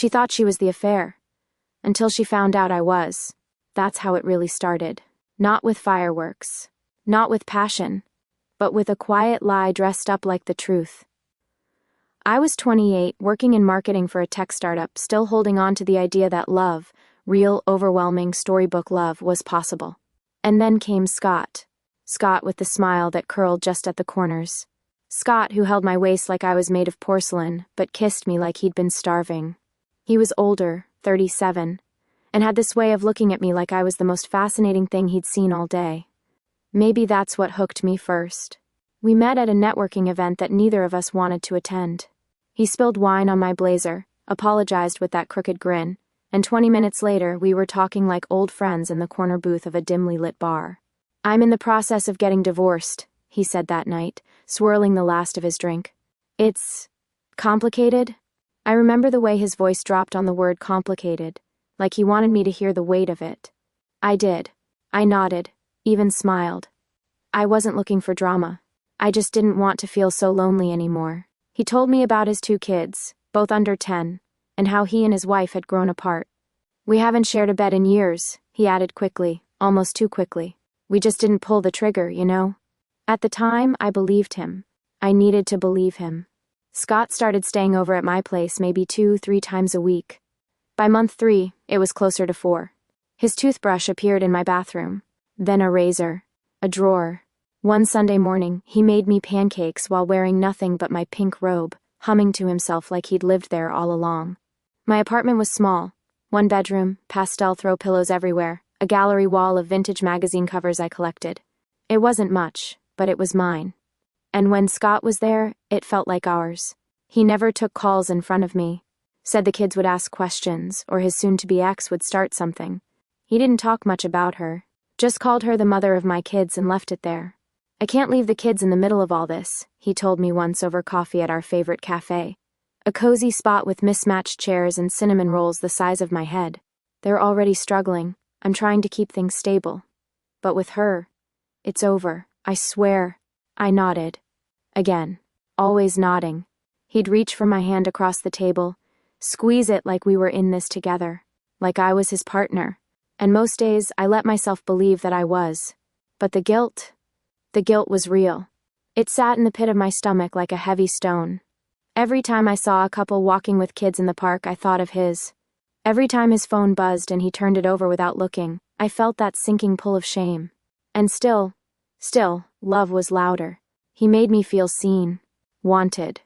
She thought she was the affair. Until she found out I was. That's how it really started. Not with fireworks. Not with passion. But with a quiet lie dressed up like the truth. I was 28, working in marketing for a tech startup, still holding on to the idea that love, real, overwhelming, storybook love, was possible. And then came Scott. Scott with the smile that curled just at the corners. Scott who held my waist like I was made of porcelain, but kissed me like he'd been starving. He was older, 37, and had this way of looking at me like I was the most fascinating thing he'd seen all day. Maybe that's what hooked me first. We met at a networking event that neither of us wanted to attend. He spilled wine on my blazer, apologized with that crooked grin, and 20 minutes later we were talking like old friends in the corner booth of a dimly lit bar. "I'm in the process of getting divorced," he said that night, swirling the last of his drink. "It's complicated?" I remember the way his voice dropped on the word complicated, like he wanted me to hear the weight of it. I did. I nodded, even smiled. I wasn't looking for drama. I just didn't want to feel so lonely anymore. He told me about his 2 kids, both under 10, and how he and his wife had grown apart. "We haven't shared a bed in years," he added quickly, almost too quickly. "We just didn't pull the trigger, you know?" At the time, I believed him. I needed to believe him. Scott started staying over at my place maybe 2-3 times a week. By month 3, it was closer to 4. His toothbrush appeared in my bathroom, then a razor, a drawer. One Sunday morning, he made me pancakes while wearing nothing but my pink robe, humming to himself like he'd lived there all along. My apartment was small. 1 bedroom, pastel throw pillows everywhere, a gallery wall of vintage magazine covers I collected. It wasn't much, but it was mine. And when Scott was there, it felt like ours. He never took calls in front of me. Said the kids would ask questions, or his soon-to-be ex would start something. He didn't talk much about her. Just called her the mother of my kids and left it there. "I can't leave the kids in the middle of all this," he told me once over coffee at our favorite cafe. A cozy spot with mismatched chairs and cinnamon rolls the size of my head. "They're already struggling. I'm trying to keep things stable. But with her, it's over, I swear." I nodded. Again, always nodding. He'd reach for my hand across the table, squeeze it like we were in this together, like I was his partner. And most days I let myself believe that I was. But the guilt was real. It sat in the pit of my stomach like a heavy stone. Every time I saw a couple walking with kids in the park, I thought of his. Every time his phone buzzed and he turned it over without looking, I felt that sinking pull of shame. And still, love was louder. He made me feel seen, wanted,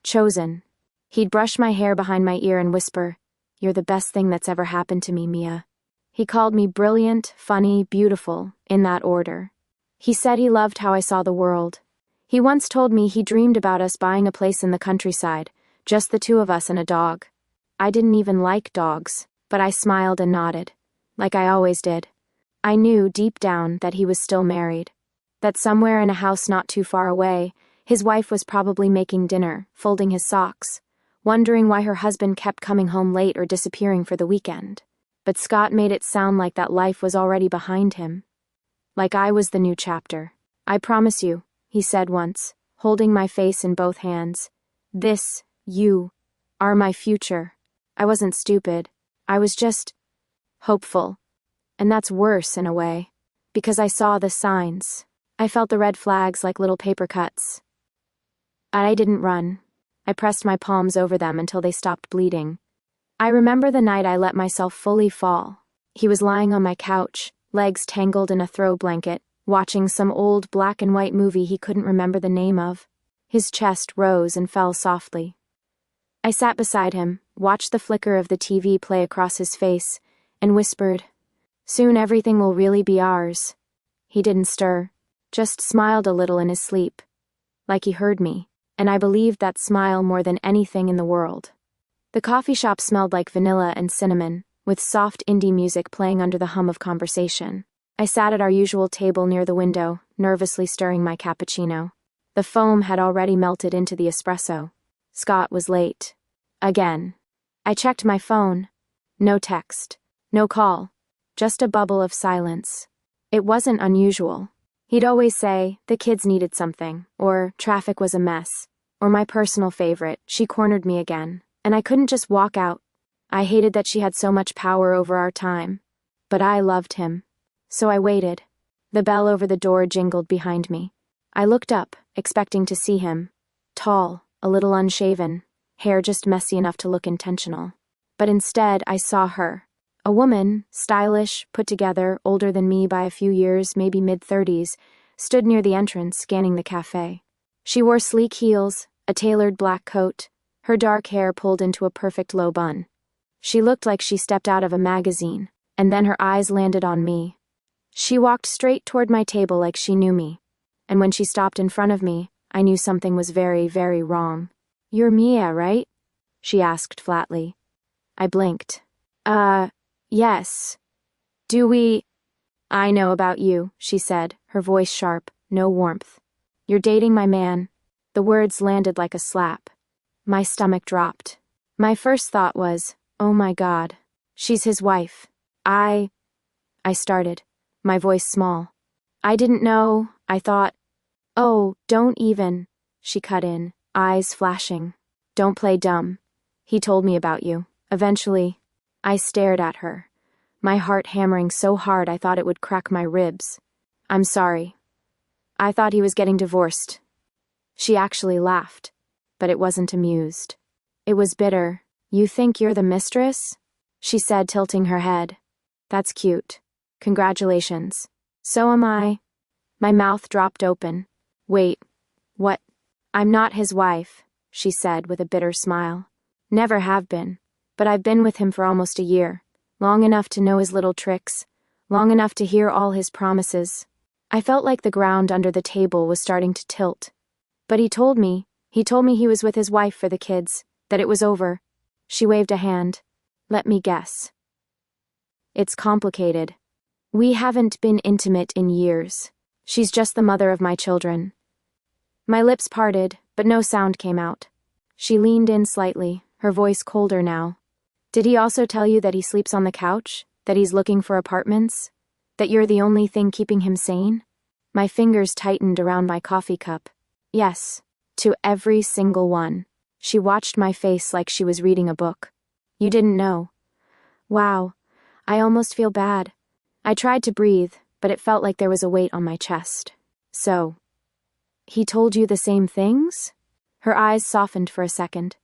chosen. He'd brush my hair behind my ear and whisper, "You're the best thing that's ever happened to me, Mia." He called me brilliant, funny, beautiful, in that order. He said he loved how I saw the world. He once told me he dreamed about us buying a place in the countryside, just the 2 of us and a dog. I didn't even like dogs, but I smiled and nodded, like I always did. I knew deep down that he was still married, that somewhere in a house not too far away, his wife was probably making dinner, folding his socks, wondering why her husband kept coming home late or disappearing for the weekend. But Scott made it sound like that life was already behind him. Like I was the new chapter. "I promise you," he said once, holding my face in both hands. You are my future." I wasn't stupid. I was just hopeful. And that's worse in a way, because I saw the signs. I felt the red flags like little paper cuts. I didn't run. I pressed my palms over them until they stopped bleeding. I remember the night I let myself fully fall. He was lying on my couch, legs tangled in a throw blanket, watching some old black and white movie he couldn't remember the name of. His chest rose and fell softly. I sat beside him, watched the flicker of the TV play across his face, and whispered, "Soon everything will really be ours." He didn't stir, just smiled a little in his sleep, like he heard me, and I believed that smile more than anything in the world. The coffee shop smelled like vanilla and cinnamon, with soft indie music playing under the hum of conversation. I sat at our usual table near the window, nervously stirring my cappuccino. The foam had already melted into the espresso. Scott was late. Again. I checked my phone. No text. No call. Just a bubble of silence. It wasn't unusual. He'd always say, "The kids needed something," or "Traffic was a mess," or my personal favorite, "She cornered me again," and I couldn't just walk out. I hated that she had so much power over our time. But I loved him. So I waited. The bell over the door jingled behind me. I looked up, expecting to see him. Tall, a little unshaven, hair just messy enough to look intentional. But instead, I saw her. A woman, stylish, put together, older than me by a few years, maybe mid-30s, stood near the entrance, scanning the cafe. She wore sleek heels, a tailored black coat, her dark hair pulled into a perfect low bun. She looked like she stepped out of a magazine, and then her eyes landed on me. She walked straight toward my table like she knew me, and when she stopped in front of me, I knew something was very, very wrong. "You're Mia, right?" she asked flatly. I blinked. Yes. Do we—" "I know about you," she said, her voice sharp, no warmth. "You're dating my man." The words landed like a slap. My stomach dropped. My first thought was, oh my God, she's his wife. I started, my voice small. "I didn't know, I thought—" "Oh, don't even," she cut in, eyes flashing. "Don't play dumb. He told me about you. Eventually." I stared at her, my heart hammering so hard I thought it would crack my ribs. "I'm sorry. I thought he was getting divorced." She actually laughed, but it wasn't amused. It was bitter. "You think you're the mistress?" she said, tilting her head. "That's cute. Congratulations. So am I." My mouth dropped open. "Wait, what?" "I'm not his wife," she said with a bitter smile. "Never have been, but I've been with him for almost a year, long enough to know his little tricks, long enough to hear all his promises." I felt like the ground under the table was starting to tilt. "But he told me he was with his wife for the kids, that it was over." She waved a hand. "Let me guess. It's complicated. We haven't been intimate in years. She's just the mother of my children." My lips parted, but no sound came out. She leaned in slightly, her voice colder now. "Did he also tell you that he sleeps on the couch? That he's looking for apartments? That you're the only thing keeping him sane?" My fingers tightened around my coffee cup. "Yes, to every single one." She watched my face like she was reading a book. "You didn't know. Wow, I almost feel bad." I tried to breathe, but it felt like there was a weight on my chest. "So, he told you the same things?" Her eyes softened for a second.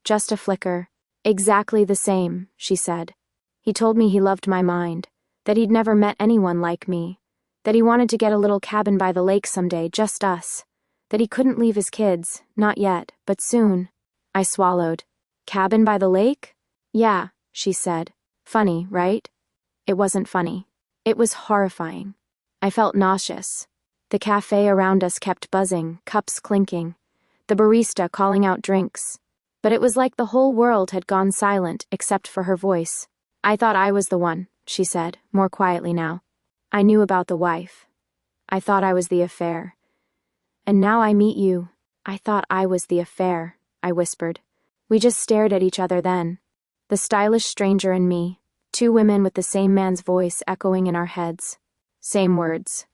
"Just a flicker. Exactly the same," she said. "He told me he loved my mind, that he'd never met anyone like me, that he wanted to get a little cabin by the lake someday, just us, that he couldn't leave his kids, not yet, but soon." I swallowed. "Cabin by the lake?" "Yeah," she said. "Funny, right?" It wasn't funny. It was horrifying. I felt nauseous. The cafe around us kept buzzing, cups clinking, the barista calling out drinks. But it was like the whole world had gone silent except for her voice. "I thought I was the one," she said, more quietly now. "I knew about the wife. I thought I was the affair. And now I meet you. I thought I was the affair," I whispered. We just stared at each other then. The stylish stranger and me, two women with the same man's voice echoing in our heads. Same words.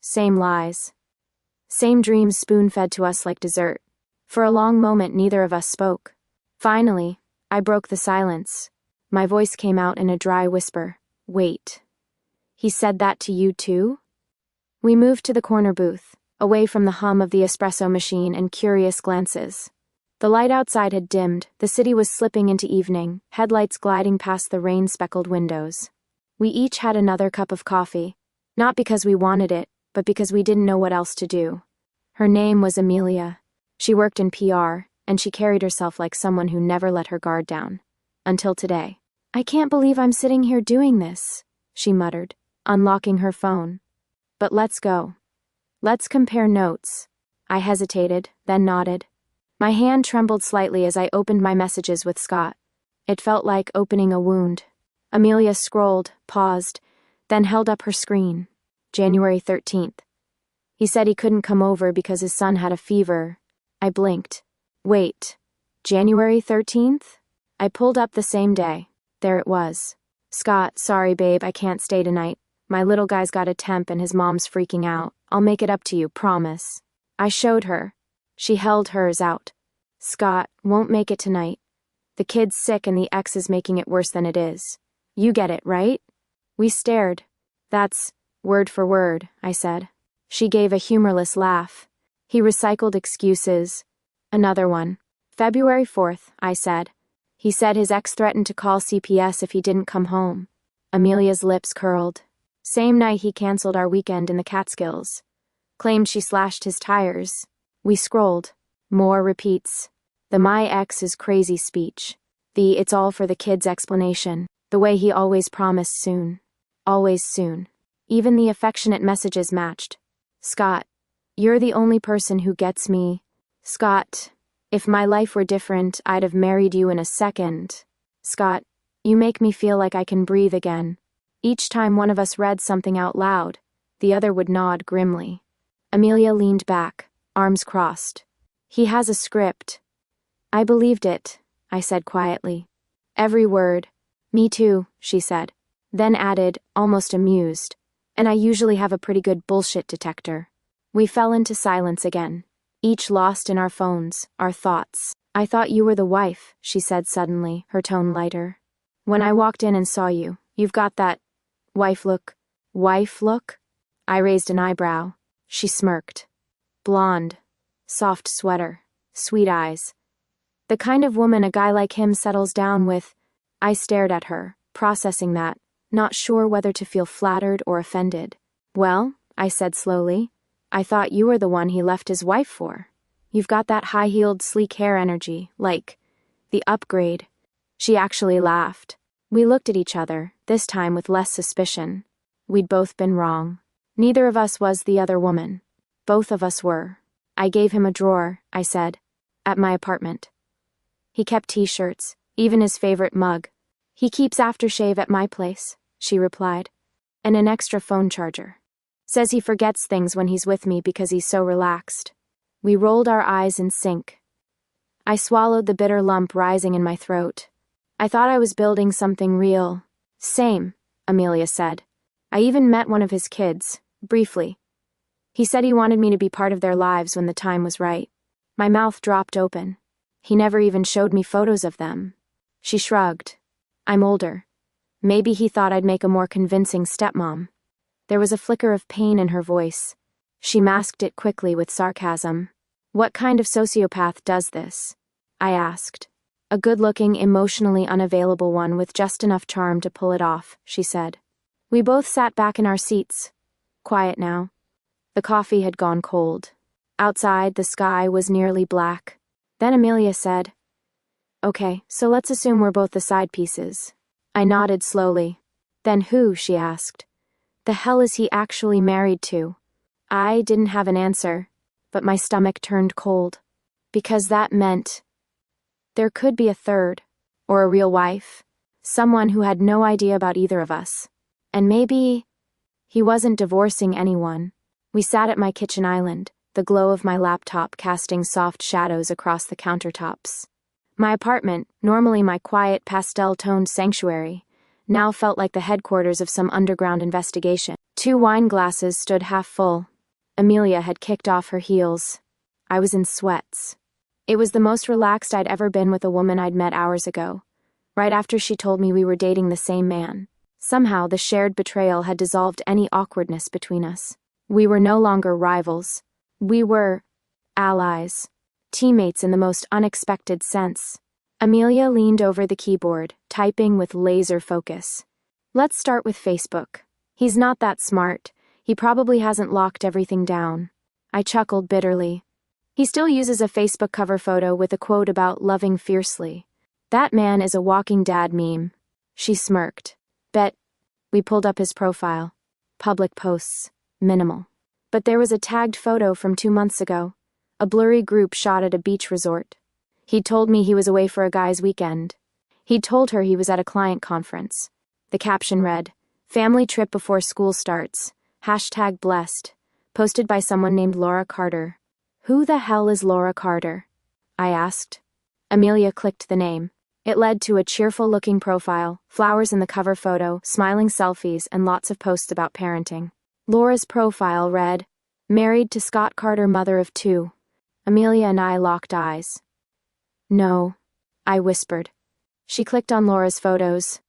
Same lies. Same dreams spoon-fed to us like dessert. For a long moment neither of us spoke. Finally, I broke the silence. My voice came out in a dry whisper. "Wait. He said that to you too?" We moved to the corner booth, away from the hum of the espresso machine and curious glances. The light outside had dimmed, the city was slipping into evening, headlights gliding past the rain-speckled windows. We each had another cup of coffee, not because we wanted it, but because we didn't know what else to do. Her name was Amelia. She worked in PR, and she carried herself like someone who never let her guard down. Until today. "I can't believe I'm sitting here doing this," she muttered, unlocking her phone. "But let's go. Let's compare notes." I hesitated, then nodded. My hand trembled slightly as I opened my messages with Scott. It felt like opening a wound. Amelia scrolled, paused, then held up her screen. January 13th. He said he couldn't come over because his son had a fever. I blinked. Wait, January 13th? I pulled up the same day. There it was. "Scott, sorry babe, I can't stay tonight. My little guy's got a temp and his mom's freaking out. I'll make it up to you, promise." I showed her. She held hers out. "Scott, won't make it tonight. The kid's sick and the ex is making it worse than it is. You get it, right? We stared. That's word for word, I said. She gave a humorless laugh. He recycled excuses. Another one. February 4th, I said. He said his ex threatened to call CPS if he didn't come home. Amelia's lips curled. Same night he canceled our weekend in the Catskills. Claimed she slashed his tires. We scrolled. More repeats. The "my ex is crazy" speech. The "it's all for the kids" explanation. The way he always promised soon. Always soon. Even the affectionate messages matched. Scott, you're the only person who gets me. Scott, if my life were different, I'd have married you in a second. Scott, you make me feel like I can breathe again. Each time one of us read something out loud, the other would nod grimly. Amelia leaned back, arms crossed. He has a script. I believed it, I said quietly. Every word. Me too, she said. Then added, almost amused. And I usually have a pretty good bullshit detector. We fell into silence again, each lost in our phones, our thoughts. I thought you were the wife, she said suddenly, her tone lighter. When I walked in and saw you, you've got that wife look. Wife look? I raised an eyebrow. She smirked. Blonde. Soft sweater. Sweet eyes. The kind of woman a guy like him settles down with. I stared at her, processing that, not sure whether to feel flattered or offended. Well, I said slowly, I thought you were the one he left his wife for. You've got that high-heeled, sleek hair energy, like the upgrade. She actually laughed. We looked at each other, this time with less suspicion. We'd both been wrong. Neither of us was the other woman. Both of us were. I gave him a drawer, I said, at my apartment. He kept t-shirts, even his favorite mug. He keeps aftershave at my place, she replied, and an extra phone charger. Says he forgets things when he's with me because he's so relaxed. We rolled our eyes in sync. I swallowed the bitter lump rising in my throat. I thought I was building something real. Same, Amelia said. I even met one of his kids, briefly. He said he wanted me to be part of their lives when the time was right. My mouth dropped open. He never even showed me photos of them. She shrugged. I'm older. Maybe he thought I'd make a more convincing stepmom. There was a flicker of pain in her voice. She masked it quickly with sarcasm. What kind of sociopath does this? I asked. A good-looking, emotionally unavailable one with just enough charm to pull it off, she said. We both sat back in our seats. Quiet now. The coffee had gone cold. Outside, the sky was nearly black. Then Amelia said, Okay, so let's assume we're both the side pieces. I nodded slowly. Then who, she asked. The hell is he actually married to? I didn't have an answer, but my stomach turned cold. Because that meant there could be a third, or a real wife, someone who had no idea about either of us. And maybe he wasn't divorcing anyone. We sat at my kitchen island, the glow of my laptop casting soft shadows across the countertops. My apartment, normally my quiet, pastel-toned sanctuary, now felt like the headquarters of some underground investigation. 2 wine glasses stood half full. Amelia had kicked off her heels. I was in sweats. It was the most relaxed I'd ever been with a woman I'd met hours ago, right after she told me we were dating the same man. Somehow, the shared betrayal had dissolved any awkwardness between us. We were no longer rivals. We were allies. Teammates in the most unexpected sense. Amelia leaned over the keyboard, typing with laser focus. Let's start with Facebook. He's not that smart. He probably hasn't locked everything down. I chuckled bitterly. He still uses a Facebook cover photo with a quote about loving fiercely. That man is a walking dad meme. She smirked. Bet. We pulled up his profile. Public posts. Minimal. But there was a tagged photo from 2 months ago. A blurry group shot at a beach resort. He'd told me he was away for a guy's weekend. He'd told her he was at a client conference. The caption read, Family trip before school starts. #blessed. Posted by someone named Laura Carter. Who the hell is Laura Carter? I asked. Amelia clicked the name. It led to a cheerful-looking profile, flowers in the cover photo, smiling selfies, and lots of posts about parenting. Laura's profile read, Married to Scott Carter, mother of 2. Amelia and I locked eyes. No, I whispered. She clicked on Laura's photos.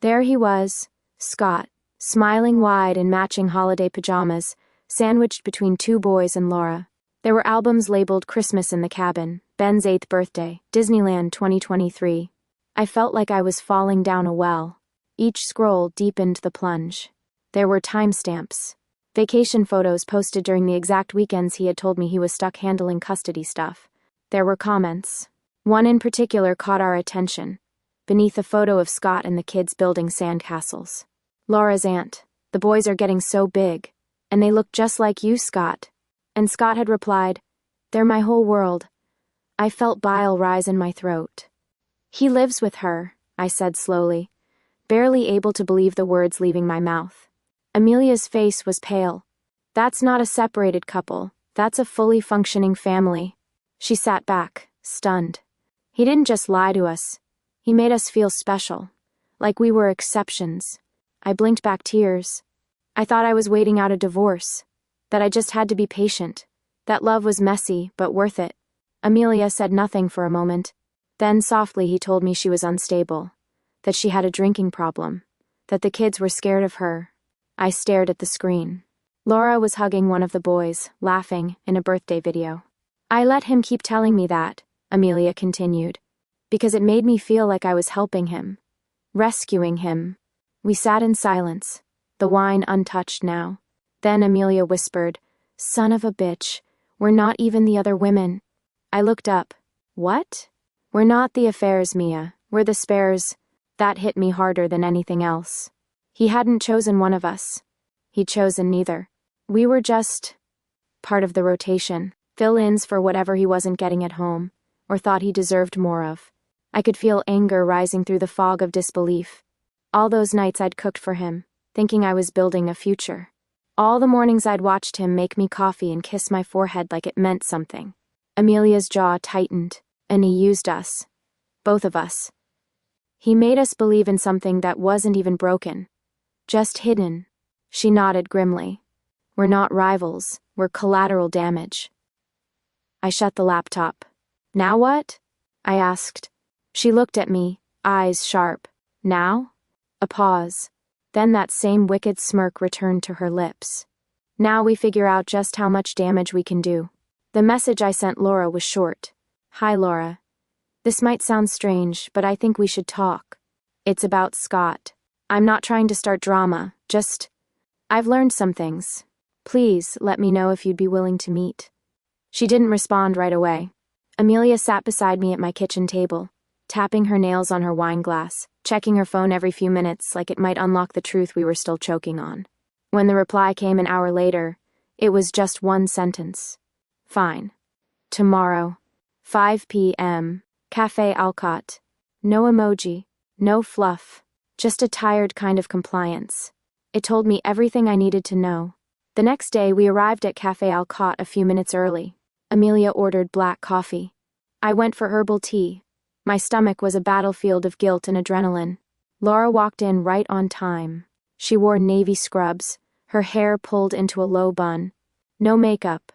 There he was, Scott, smiling wide in matching holiday pajamas, sandwiched between two boys and Laura. There were albums labeled Christmas in the Cabin, Ben's 8th birthday, Disneyland 2023. I felt like I was falling down a well. Each scroll deepened the plunge. There were timestamps. Vacation photos posted during the exact weekends he had told me he was stuck handling custody stuff. There were comments. One in particular caught our attention. Beneath a photo of Scott and the kids building sandcastles. Laura's aunt, the boys are getting so big. And they look just like you, Scott. And Scott had replied, they're my whole world. I felt bile rise in my throat. He lives with her, I said slowly, barely able to believe the words leaving my mouth. Amelia's face was pale. That's not a separated couple, that's a fully functioning family. She sat back, stunned. He didn't just lie to us. He made us feel special, like we were exceptions. I blinked back tears. I thought I was waiting out a divorce, that I just had to be patient, that love was messy but worth it. Amelia said nothing for a moment. Then softly he told me she was unstable, that she had a drinking problem, that the kids were scared of her. I stared at the screen. Laura was hugging one of the boys, laughing, in a birthday video. I let him keep telling me that, Amelia continued, because it made me feel like I was helping him, rescuing him. We sat in silence, the wine untouched now. Then Amelia whispered, son of a bitch, we're not even the other women. I looked up. What? We're not the affairs, Mia, we're the spares. That hit me harder than anything else. He hadn't chosen one of us. He'd chosen neither. We were just part of the rotation, fill-ins for whatever he wasn't getting at home, or thought he deserved more of. I could feel anger rising through the fog of disbelief. All those nights I'd cooked for him, thinking I was building a future. All the mornings I'd watched him make me coffee and kiss my forehead like it meant something. Amelia's jaw tightened, and he used us. Both of us. He made us believe in something that wasn't even broken. Just hidden. She nodded grimly. We're not rivals, we're collateral damage. I shut the laptop. Now what? I asked. She looked at me, eyes sharp. Now? A pause. Then that same wicked smirk returned to her lips. Now we figure out just how much damage we can do. The message I sent Laura was short. Hi, Laura. This might sound strange, but I think we should talk. It's about Scott. I'm not trying to start drama, just... I've learned some things. Please let me know if you'd be willing to meet. She didn't respond right away. Amelia sat beside me at my kitchen table, tapping her nails on her wine glass, checking her phone every few minutes like it might unlock the truth we were still choking on. When the reply came an hour later, it was just one sentence. Fine. Tomorrow. 5 p.m. Café Alcott. No emoji. No fluff. Just a tired kind of compliance. It told me everything I needed to know. The next day we arrived at Café Alcott a few minutes early. Amelia ordered black coffee. I went for herbal tea. My stomach was a battlefield of guilt and adrenaline. Laura walked in right on time. She wore navy scrubs, her hair pulled into a low bun. No makeup.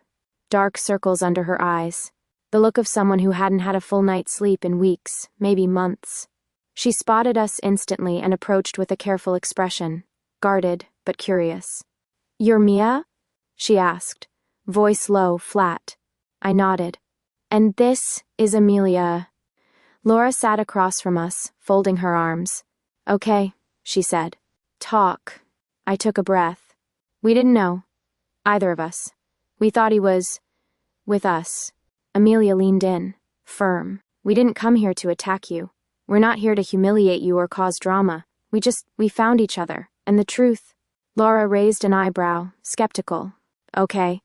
Dark circles under her eyes. The look of someone who hadn't had a full night's sleep in weeks, maybe months. She spotted us instantly and approached with a careful expression, guarded but curious. You're Mia? She asked, voice low, flat. I nodded. And this is Amelia. Laura sat across from us, folding her arms. Okay, she said. Talk. I took a breath. We didn't know. Either of us. We thought he was... with us. Amelia leaned in, firm. We didn't come here to attack you. We're not here to humiliate you or cause drama. We found each other. And the truth... Laura raised an eyebrow, skeptical. Okay,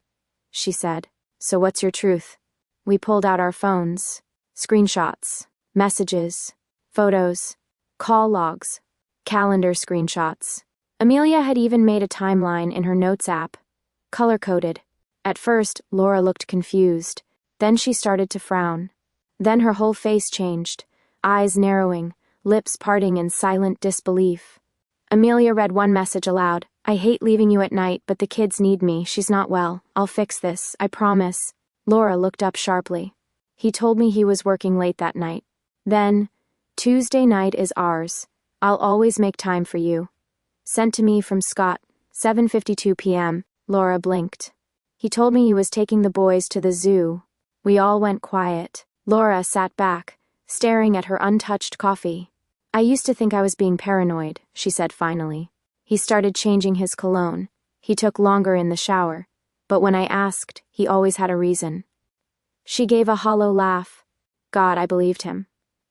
she said. So what's your truth? We pulled out our phones. Screenshots. Messages. Photos. Call logs. Calendar screenshots. Amelia had even made a timeline in her notes app. Color-coded. At first, Laura looked confused. Then she started to frown. Then her whole face changed. Eyes narrowing, lips parting in silent disbelief. Amelia read one message aloud. I hate leaving you at night, but the kids need me. She's not well. I'll fix this, I promise. Laura looked up sharply. He told me he was working late that night. Then, Tuesday night is ours. I'll always make time for you. Sent to me from Scott, 7:52 p.m. Laura blinked. He told me he was taking the boys to the zoo. We all went quiet. Laura sat back, staring at her untouched coffee. I used to think I was being paranoid, she said finally. He started changing his cologne. He took longer in the shower. But when I asked, he always had a reason. She gave a hollow laugh. God, I believed him.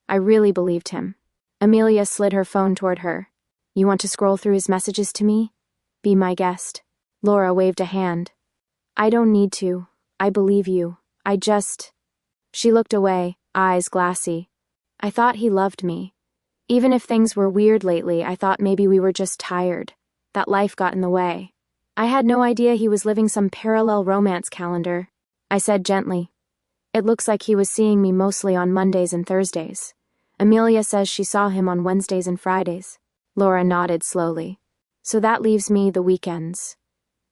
I really believed him. Amelia slid her phone toward her. You want to scroll through his messages to me? Be my guest. Laura waved a hand. I don't need to. I believe you. I just... She looked away, eyes glassy. I thought he loved me. Even if things were weird lately, I thought maybe we were just tired. That life got in the way. I had no idea he was living some parallel romance calendar. I said gently. It looks like he was seeing me mostly on Mondays and Thursdays. Amelia says she saw him on Wednesdays and Fridays. Laura nodded slowly. So that leaves me the weekends.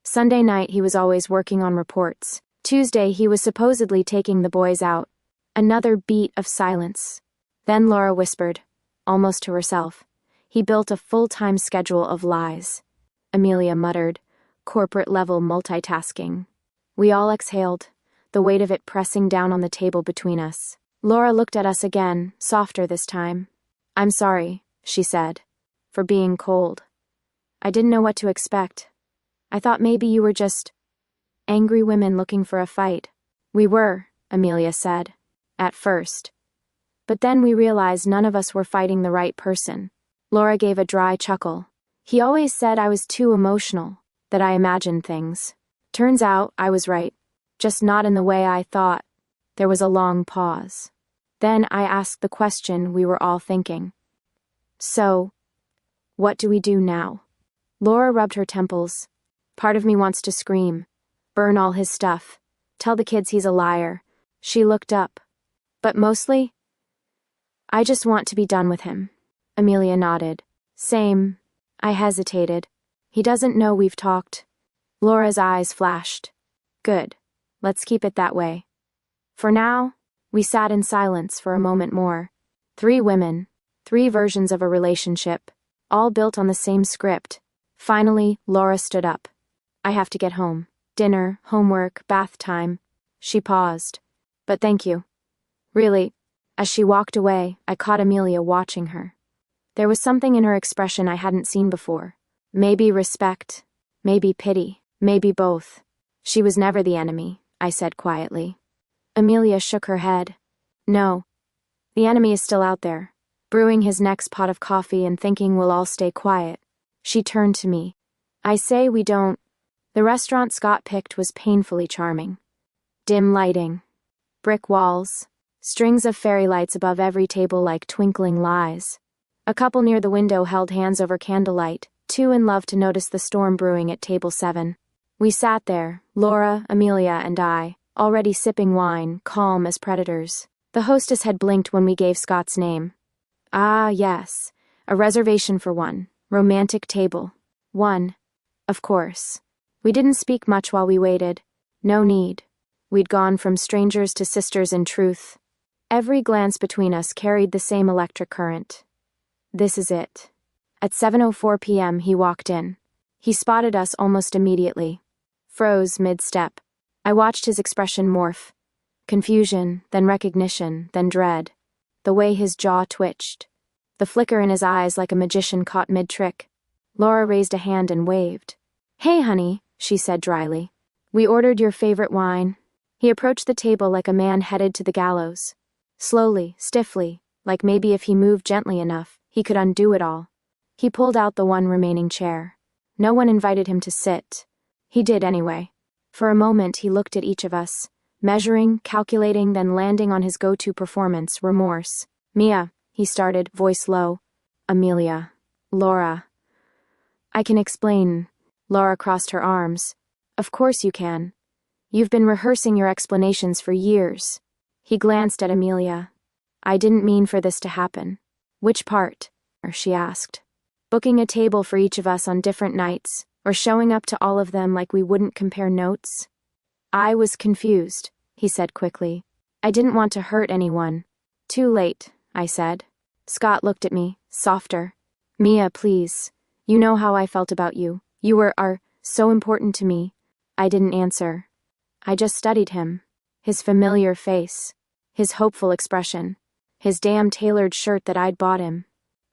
Sunday night he was always working on reports. Tuesday he was supposedly taking the boys out. Another beat of silence. Then Laura whispered, almost to herself, he built a full-time schedule of lies. Amelia muttered, corporate-level multitasking. We all exhaled, the weight of it pressing down on the table between us. Laura looked at us again, softer this time. I'm sorry, she said, for being cold. I didn't know what to expect. I thought maybe you were just angry women looking for a fight. We were, Amelia said, at first. But then we realized none of us were fighting the right person. Laura gave a dry chuckle. He always said I was too emotional, that I imagined things. Turns out I was right, just not in the way I thought. There was a long pause. Then I asked the question we were all thinking. So, what do we do now? Laura rubbed her temples. Part of me wants to scream. Burn all his stuff. Tell the kids he's a liar. She looked up. But mostly, I just want to be done with him. Amelia nodded. Same. I hesitated. He doesn't know we've talked. Laura's eyes flashed. Good. Let's keep it that way. For now, we sat in silence for a moment more. 3 women, 3 versions of a relationship, all built on the same script. Finally, Laura stood up. I have to get home. Dinner, homework, bath time. She paused. But thank you. Really. As she walked away, I caught Amelia watching her. There was something in her expression I hadn't seen before. Maybe respect, maybe pity, maybe both. She was never the enemy, I said quietly. Amelia shook her head. No. The enemy is still out there, brewing his next pot of coffee and thinking we'll all stay quiet. She turned to me. I say we don't. The restaurant Scott picked was painfully charming. Dim lighting. Brick walls. Strings of fairy lights above every table like twinkling lies. A couple near the window held hands over candlelight, too in love to notice the storm brewing at table 7. We sat there, Laura, Amelia, and I, already sipping wine, calm as predators. The hostess had blinked when we gave Scott's name. Ah, yes. A reservation for 1. Romantic table. 1. Of course. We didn't speak much while we waited. No need. We'd gone from strangers to sisters in truth. Every glance between us carried the same electric current. This is it. At 7:04 p.m. he walked in. He spotted us almost immediately. Froze mid-step. I watched his expression morph. Confusion, then recognition, then dread. The way his jaw twitched. The flicker in his eyes like a magician caught mid-trick. Laura raised a hand and waved. Hey, honey, she said dryly. We ordered your favorite wine. He approached the table like a man headed to the gallows. Slowly, stiffly, like maybe if he moved gently enough, he could undo it all. He pulled out the one remaining chair. No one invited him to sit. He did anyway. For a moment he looked at each of us, measuring, calculating, then landing on his go-to performance, remorse. Mia, he started, voice low. Amelia. Laura. I can explain. Laura crossed her arms. Of course you can. You've been rehearsing your explanations for years. He glanced at Amelia. I didn't mean for this to happen. Which part? She asked. Booking a table for each of us on different nights, or showing up to all of them like we wouldn't compare notes? I was confused, he said quickly. I didn't want to hurt anyone. Too late, I said. Scott looked at me, softer. Mia, please. You know how I felt about you. You are so important to me. I didn't answer. I just studied him. His familiar face. His hopeful expression. His damn tailored shirt that I'd bought him.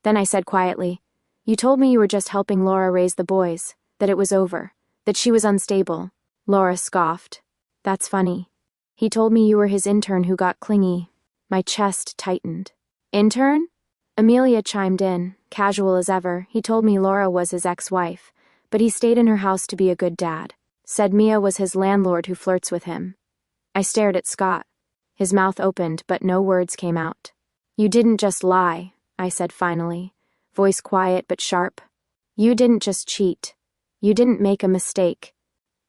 Then I said quietly, "You told me you were just helping Laura raise the boys, that it was over, that she was unstable." Laura scoffed. "That's funny. He told me you were his intern who got clingy." My chest tightened. "Intern?" Amelia chimed in, casual as ever. "He told me Laura was his ex-wife, but he stayed in her house to be a good dad. Said Mia was his landlord who flirts with him." I stared at Scott. His mouth opened, but no words came out. "You didn't just lie," I said finally, voice quiet but sharp. "You didn't just cheat. You didn't make a mistake.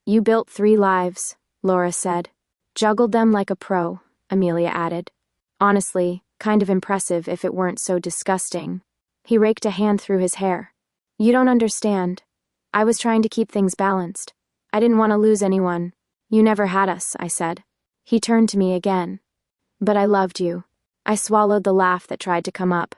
You built 3 lives," Laura said. "Juggled them like a pro," Amelia added. Honestly, kind of impressive if it weren't so disgusting. He raked a hand through his hair. "You don't understand. I was trying to keep things balanced. I didn't want to lose anyone. You never had us," I said. He turned to me again. "But I loved you." I swallowed the laugh that tried to come up.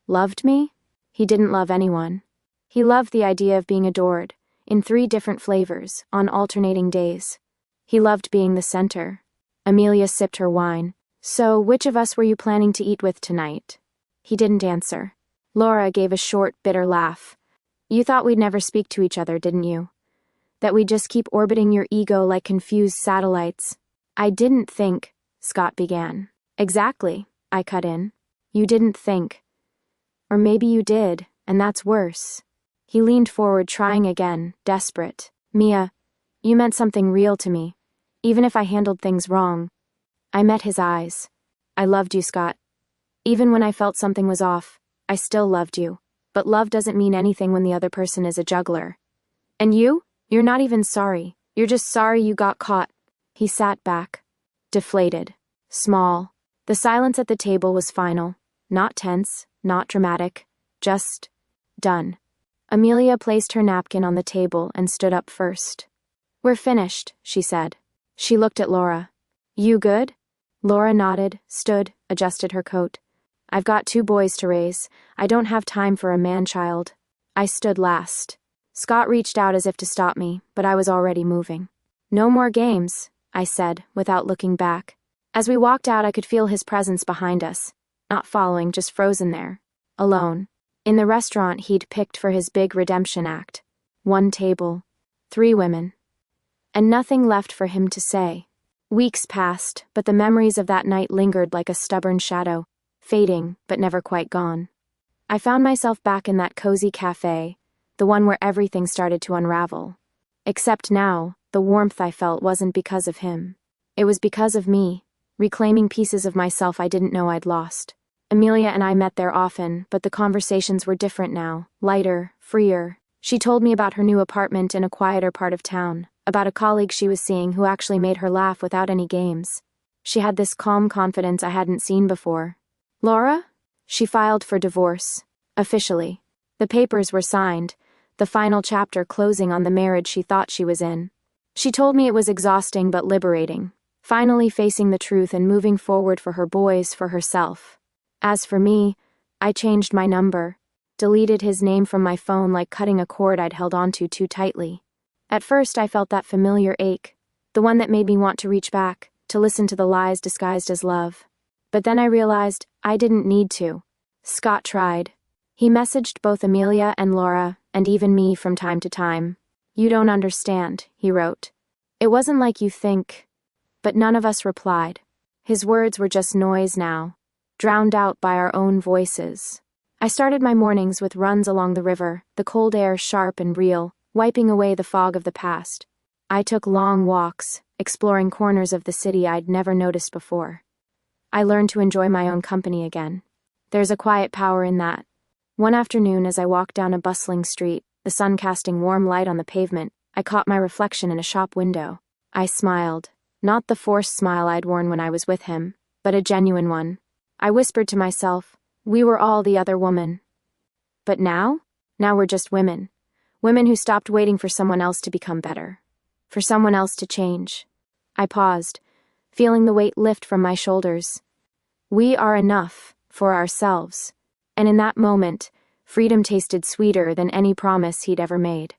Loved me? He didn't love anyone. He loved the idea of being adored, in 3 different flavors, on alternating days. He loved being the center. Amelia sipped her wine. "So, which of us were you planning to eat with tonight?" He didn't answer. Laura gave a short, bitter laugh. "You thought we'd never speak to each other, didn't you? That we'd just keep orbiting your ego like confused satellites." "I didn't think," Scott began. "Exactly," I cut in. "You didn't think. Or maybe you did, and that's worse." He leaned forward, trying again, desperate. "Mia, you meant something real to me, even if I handled things wrong." I met his eyes. "I loved you, Scott. Even when I felt something was off, I still loved you. But love doesn't mean anything when the other person is a juggler. And you're not even sorry. You're just sorry you got caught." He sat back, deflated, small. The silence at the table was final, not tense, not dramatic, just done. Amelia placed her napkin on the table and stood up first. "We're finished," she said. She looked at Laura. "You good?" Laura nodded, stood, adjusted her coat. "I've got 2 boys to raise. I don't have time for a man-child." I stood last. Scott reached out as if to stop me, but I was already moving. "No more games," I said, without looking back. As we walked out, I could feel his presence behind us. Not following, just frozen there. Alone. In the restaurant he'd picked for his big redemption act. 1 table. 3 women. And nothing left for him to say. Weeks passed, but the memories of that night lingered like a stubborn shadow, fading, but never quite gone. I found myself back in that cozy cafe, the one where everything started to unravel. Except now, the warmth I felt wasn't because of him. It was because of me, reclaiming pieces of myself I didn't know I'd lost. Amelia and I met there often, but the conversations were different now, lighter, freer. She told me about her new apartment in a quieter part of town, about a colleague she was seeing who actually made her laugh without any games. She had this calm confidence I hadn't seen before. "Laura?" She filed for divorce. Officially. The papers were signed, the final chapter closing on the marriage she thought she was in. She told me it was exhausting but liberating, finally facing the truth and moving forward for her boys, for herself. As for me, I changed my number, deleted his name from my phone like cutting a cord I'd held onto too tightly. At first I felt that familiar ache, the one that made me want to reach back, to listen to the lies disguised as love. But then I realized I didn't need to. Scott tried. He messaged both Amelia and Laura, and even me from time to time. "You don't understand," he wrote. "It wasn't like you think." But none of us replied. His words were just noise now, drowned out by our own voices. I started my mornings with runs along the river, the cold air sharp and real, wiping away the fog of the past. I took long walks, exploring corners of the city I'd never noticed before. I learned to enjoy my own company again. There's a quiet power in that. One afternoon, as I walked down a bustling street, the sun casting warm light on the pavement, I caught my reflection in a shop window. I smiled. Not the forced smile I'd worn when I was with him, but a genuine one. I whispered to myself, we were all the other woman. But now? Now we're just women. Women who stopped waiting for someone else to become better. For someone else to change. I paused, feeling the weight lift from my shoulders. We are enough, for ourselves. And in that moment, freedom tasted sweeter than any promise he'd ever made.